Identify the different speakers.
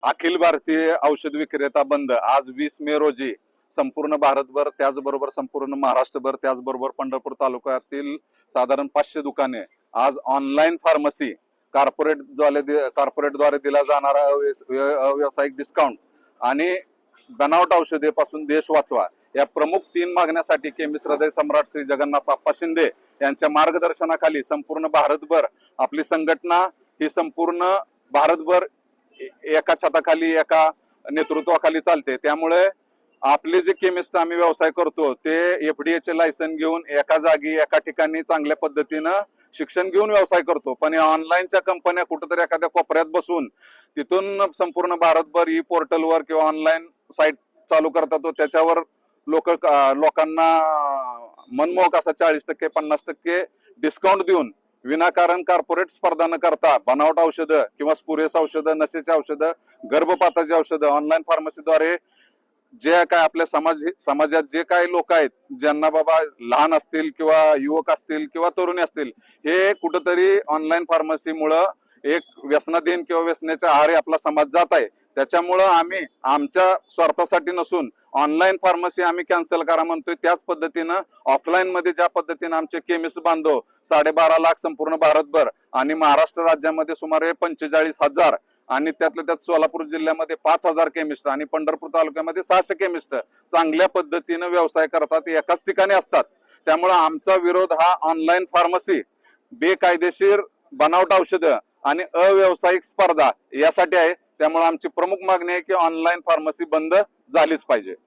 Speaker 1: अखिल भारतीय औषध विक्रेता बंद आज 20 मे रोजी संपूर्ण भारतभर, त्याचबरोबर संपूर्ण महाराष्ट्रभर, त्याचबरोबर पंढरपूर तालुक्यातील साधारण 500 दुकाने आज ऑनलाईन फार्मसी कॉर्पोरेटद्वारे दिला जाणारा व्यावसायिक डिस्काउंट आणि बनावट औषधेपासून देश वाचवा या प्रमुख 3 मागण्यासाठी केमिस्ट हृदय सम्राट श्री जगन्नाथ अप्पा शिंदे यांच्या मार्गदर्शनाखाली संपूर्ण भारतभर आपली संघटना ही संपूर्ण भारतभर एका छताखाली, एका नेतृत्वाखाली चालते। त्यामुळे आपले जे केमिस्ट आम्ही व्यवसाय करतो ते FDA चे लायसन घेऊन एका जागी, एका ठिकाणी चांगल्या पद्धतीनं शिक्षण घेऊन व्यवसाय करतो। पण या ऑनलाईनच्या कंपन्या कुठेतरी एखाद्या कोपऱ्यात बसून तिथून संपूर्ण भारतभर ई पोर्टलवर किंवा ऑनलाईन साईट चालू करतात व त्याच्यावर लोकांना मनमोहक असा 40% 50% डिस्काउंट देऊन विनाकारण कॉर्पोरेट स्पर्धा न करता बनावट औषधं किंवा स्पुरियस औषधं, नशेची औषधं, गर्भपाताची औषधं ऑनलाईन फार्मसीद्वारे जे काय आपल्या समाजात जे काही लोक आहेत, ज्यांना बाबा लहान असतील किंवा युवक असतील किंवा तरुणी असतील, हे कुठेतरी ऑनलाईन फार्मसीमुळे एक व्यसनाधीन किंवा व्यसनाच्या आहारी आपला समाज जात आहे। त्याच्यामुळे आम्ही आमच्या स्वार्थासाठी नसून ऑनलाईन फार्मसी आम्ही कॅन्सल करा म्हणतोय। त्याच पद्धतीनं ऑफलाईन मध्ये ज्या पद्धतीनं आमचे केमिस्ट बांधव 12.5 लाख संपूर्ण भारतभर आणि महाराष्ट्र राज्यामध्ये सुमारे 45,000 आणि त्यातल्या त्यात सोलापूर जिल्ह्यामध्ये 5,000 केमिस्ट आणि पंढरपूर तालुक्यामध्ये 600 केमिस्ट चांगल्या पद्धतीनं व्यवसाय करतात, एकाच ठिकाणी असतात। त्यामुळे आमचा विरोध हा ऑनलाईन फार्मसी, बेकायदेशीर बनावट औषधं आणि अव्यावसायिक स्पर्धा यासाठी आहे। त्यामुळे आमची प्रमुख मागणी आहे की ऑनलाईन फार्मसी बंद झालीच पाहिजे।